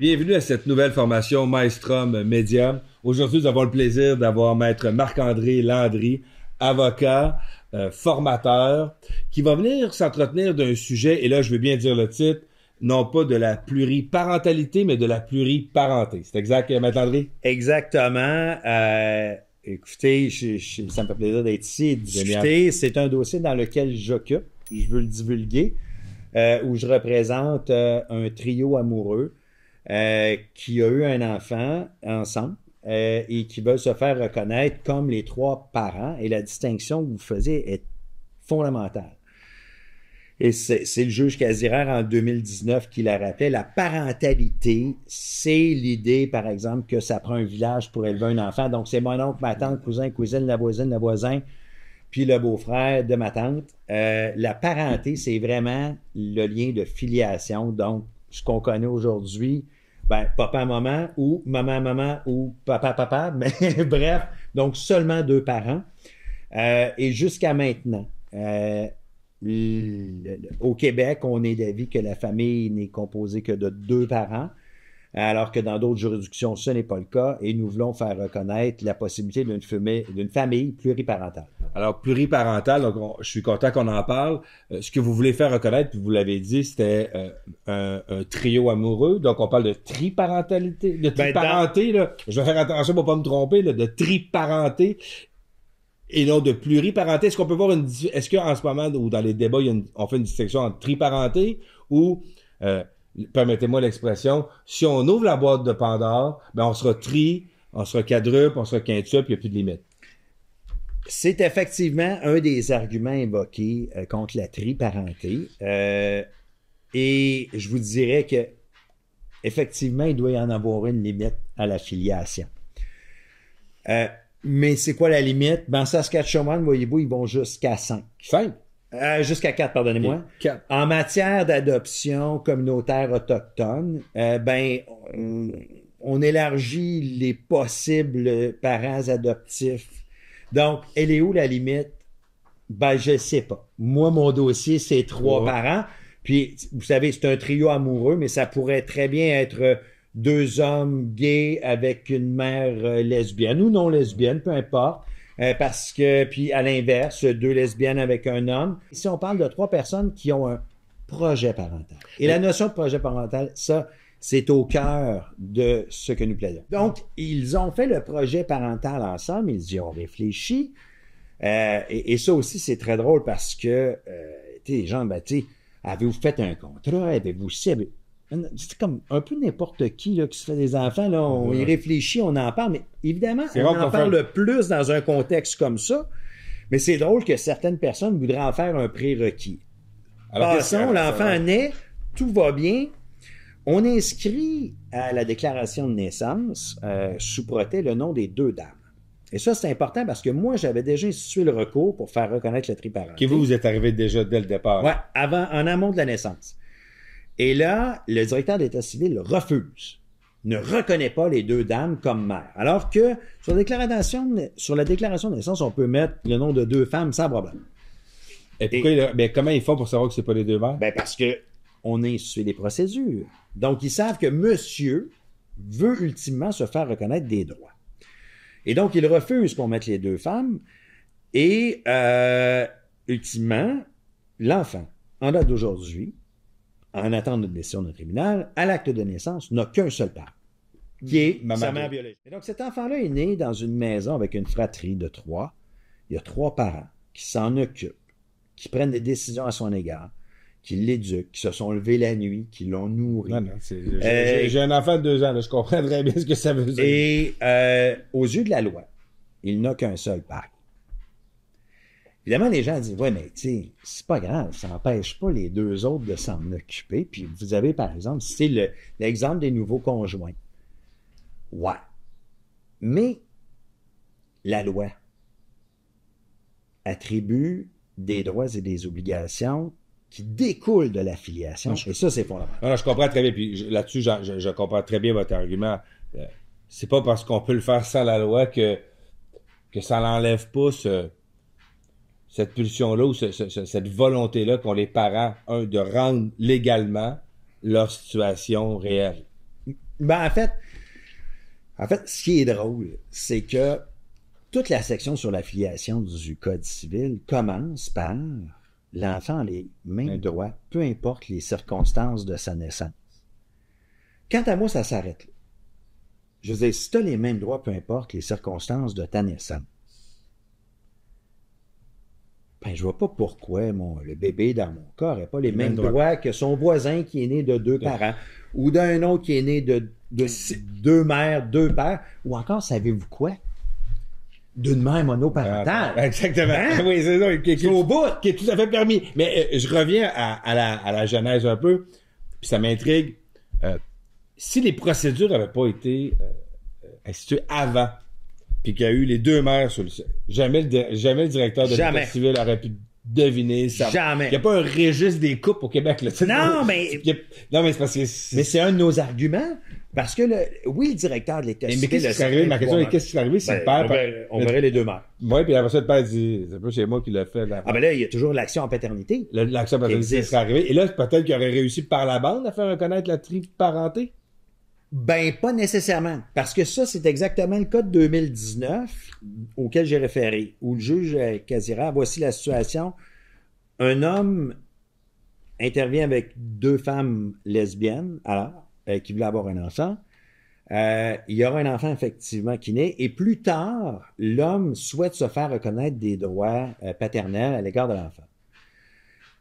Bienvenue à cette nouvelle formation Maelstrom Médium. Aujourd'hui, nous avons le plaisir d'avoir Maître Marc-André Landry, avocat, formateur, qui va venir s'entretenir d'un sujet, et là, je veux bien dire le titre, non pas de la pluriparentalité, mais de la pluriparenté. C'est exact, Maître Landry? Exactement. Écoutez, ça me fait plaisir d'être ici et de discuter. C'est un dossier dans lequel j'occupe, je veux le divulguer, où je représente un trio amoureux qui a eu un enfant ensemble et qui veulent se faire reconnaître comme les trois parents. Et la distinction que vous faisiez est fondamentale. Et c'est le juge Casirère en 2019 qui l'a rappelé. La parentalité, c'est l'idée, par exemple, que ça prend un village pour élever un enfant. Donc, c'est mon oncle, ma tante, cousin, cousine, le voisin, puis le beau-frère de ma tante. La parenté, c'est vraiment le lien de filiation. Donc, ce qu'on connaît aujourd'hui, ben, papa-maman ou maman-maman ou papa-papa, mais bref, donc seulement deux parents. Et jusqu'à maintenant, au Québec, on est d'avis que la famille n'est composée que de deux parents, alors que dans d'autres juridictions, ce n'est pas le cas, et nous voulons faire reconnaître la possibilité d'une famille pluriparentale. Alors, pluriparental, donc je suis content qu'on en parle. Ce que vous voulez faire reconnaître, puis vous l'avez dit, c'était un trio amoureux. Donc, on parle de triparentalité, de triparenté, là. Je vais faire attention pour pas me tromper, là, de triparenté et non de pluriparenté. Est-ce qu'on peut voir est-ce qu'en ce moment, ou dans les débats, on fait une distinction entre triparenté ou, permettez-moi l'expression, si on ouvre la boîte de Pandore, ben on sera on sera quadruple, on sera quintuple, il n'y a plus de limite. C'est effectivement un des arguments invoqués contre la triparenté. Et je vous dirais que effectivement, il doit y en avoir une limite à la filiation. Mais c'est quoi la limite? Ben, en Saskatchewan, voyez-vous, ils vont jusqu'à 5. 5? Jusqu'à 4, pardonnez-moi. 4. En matière d'adoption communautaire autochtone, on élargit les possibles parents adoptifs. Donc, elle est où la limite? Ben, je sais pas. Moi, mon dossier, c'est 3 parents. Puis, vous savez, c'est un trio amoureux, mais ça pourrait très bien être 2 hommes gays avec une mère lesbienne ou non lesbienne, peu importe. Parce que, puis à l'inverse, 2 lesbiennes avec un homme. Ici, on parle de 3 personnes qui ont un projet parental. Et la notion de projet parental, ça, c'est au cœur de ce que nous plaidons. Donc, ils ont fait le projet parental ensemble, ils y ont réfléchi. Et ça aussi, c'est très drôle parce que, les gens, avez-vous fait un contrat? Avez-vous aussi... C'est comme un peu n'importe qui là, qui se fait des enfants. Là, on y réfléchit, on en parle, mais évidemment, on en parle plus dans un contexte comme ça. Mais c'est drôle que certaines personnes voudraient en faire un prérequis. Passons, l'enfant naît, tout va bien. On inscrit à la déclaration de naissance, sous protêt, le nom des 2 dames. Et ça, c'est important parce que moi, j'avais déjà institué le recours pour faire reconnaître la triparenté. Qui vous êtes arrivé déjà dès le départ. Oui, en amont de la naissance. Et là, le directeur d'État civil refuse, ne reconnaît pas les 2 dames comme mères. Alors que sur la déclaration de naissance, on peut mettre le nom de 2 femmes sans problème. Et comment ils font pour savoir que c'est pas les 2 mères? Ben parce que on a institué des procédures. Donc, ils savent que monsieur veut ultimement se faire reconnaître des droits. Et donc, il refuse qu'on mette les 2 femmes. Et, ultimement, l'enfant, en date d'aujourd'hui, en attente d'une décision de tribunal, à l'acte de naissance, n'a qu'un seul parent, qui est sa mère biologique. Et donc, cet enfant-là est né dans une maison avec une fratrie de 3. Il y a 3 parents qui s'en occupent, qui prennent des décisions à son égard, qui l'éduquent, qui se sont levés la nuit, qui l'ont nourri. J'ai un enfant de 2 ans, là, je comprends très bien ce que ça veut dire. Et aux yeux de la loi, il n'a qu'un seul père. Évidemment, les gens disent, ouais, mais tu sais, c'est pas grave, ça n'empêche pas les 2 autres de s'en occuper. Puis vous avez, par exemple, c'est l'exemple des nouveaux conjoints. Ouais. Mais la loi attribue des droits et des obligations qui découlent de la filiation. Et ça, c'est fondamental. Non, je comprends très bien. Puis là-dessus, je comprends très bien votre argument. C'est pas parce qu'on peut le faire sans la loi que ça n'enlève pas cette pulsion-là ou cette volonté-là qu'ont les parents, de rendre légalement leur situation réelle. Ben, en fait, ce qui est drôle, c'est que toute la section sur l'affiliation du Code civil commence par l'enfant a les mêmes droits, peu importe les circonstances de sa naissance. Quant à moi, ça s'arrête là. Je veux dire, si tu as les mêmes droits, peu importe les circonstances de ta naissance, ben, je vois pas pourquoi le bébé, dans mon cas, n'aurait pas les mêmes droits que son voisin qui est né de 2 parents, ou d'un autre qui est né de 2 mères, 2 pères, ou encore, savez-vous quoi? D'une mère monoparentale. Exactement. Hein? Oui, c'est ça. Qui est au bout. Qui est tout à fait permis. Mais je reviens à la genèse un peu, puis ça m'intrigue. Si les procédures n'avaient pas été instituées avant, puis qu'il y a eu les 2 mères sur le jamais le directeur de l'État civil aurait pu deviner ça. Jamais. Il n'y a pas un registre des couples au Québec. Là. Non, mais... Non, mais c'est parce que... Mais c'est un de nos arguments. Parce que, oui, le directeur de l'État civil... Mais qu'est-ce qui serait arrivé? Ma question est, qu'est-ce qui serait arrivé si le père... On verrait les 2 mères. Oui, puis après ça, le père dit, c'est pas chez moi qui l'a fait. Là. Ah ben là, il y a toujours l'action en paternité. L'action en paternité serait arrivée. Et là, peut-être qu'il aurait réussi par la bande à faire reconnaître la triparenté. Ben, pas nécessairement. Parce que ça, c'est exactement le cas de 2019 auquel j'ai référé, où le juge Casira, voici la situation. Un homme intervient avec 2 femmes lesbiennes, alors, qui voulaient avoir un enfant. Il y aura un enfant, effectivement, qui naît. Et plus tard, l'homme souhaite se faire reconnaître des droits paternels à l'égard de l'enfant.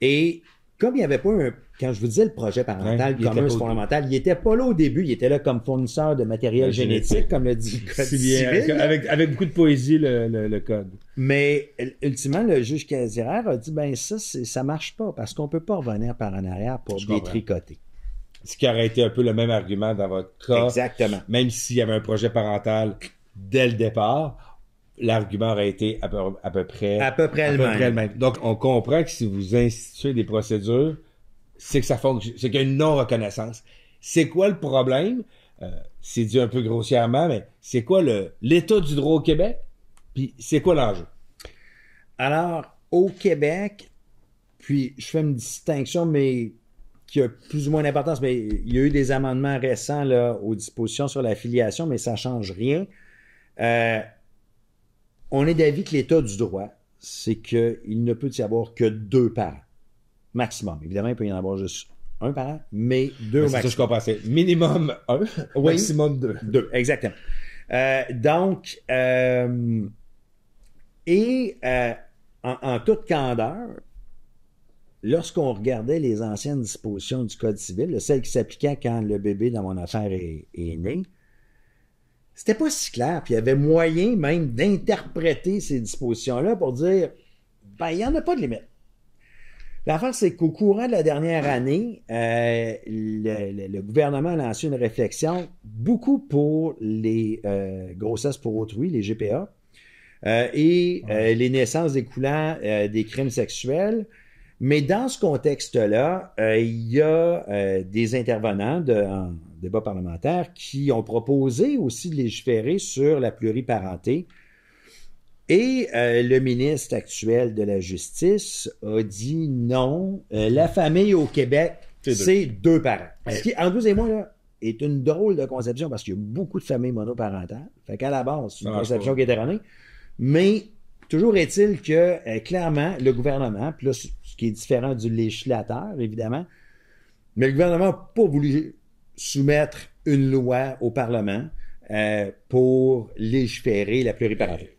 Et comme il n'y avait pas quand je vous disais le projet parental commun fondamental, il n'était pas là au début, il était là comme fournisseur de matériel génétique, comme le dit le Code civil. Avec beaucoup de poésie, le Code. Mais, ultimement, le juge Casiraire a dit, ben ça marche pas, parce qu'on peut pas revenir par en arrière pour détricoter. Ce qui aurait été un peu le même argument dans votre cas. Exactement. Même s'il y avait un projet parental dès le départ, l'argument aurait été à peu près le même. Donc, on comprend que si vous instituez des procédures, c'est que ça fonctionne, c'est qu'il y a une non-reconnaissance. C'est quoi le problème? C'est dit un peu grossièrement, mais c'est quoi l'état du droit au Québec? Puis c'est quoi l'enjeu? Alors, au Québec, puis je fais une distinction, mais qui a plus ou moins d'importance, mais il y a eu des amendements récents là, aux dispositions sur l'affiliation, mais ça ne change rien. On est d'avis que l'état du droit, c'est qu'il ne peut y avoir que 2 parents. Maximum. Évidemment, il peut y en avoir juste un parent, mais 2 au maximum. C'est ça, je comprends. C'est minimum 1, oui, maximum 2. 2, exactement. En toute candeur, lorsqu'on regardait les anciennes dispositions du Code civil, celles qui s'appliquaient quand le bébé dans mon affaire est né, c'était pas si clair, puis il y avait moyen même d'interpréter ces dispositions-là pour dire, ben, il n'y en a pas de limite. L'affaire, c'est qu'au courant de la dernière année, le gouvernement a lancé une réflexion, beaucoup pour les grossesses pour autrui, les GPA, et les naissances découlant des crimes sexuels. Mais dans ce contexte-là, il y a des intervenants en débat parlementaire qui ont proposé aussi de légiférer sur la pluriparenté. Et le ministre actuel de la Justice a dit non, la famille au Québec, c'est 2 parents. Ce qui, entre vous et moi, là, est une drôle de conception parce qu'il y a beaucoup de familles monoparentales. Fait qu'à la base, c'est une conception qui est erronée. Mais toujours est-il que, clairement, le gouvernement, puis là, ce qui est différent du législateur, évidemment, mais le gouvernement n'a pas voulu soumettre une loi au Parlement pour légiférer la pluriparenté.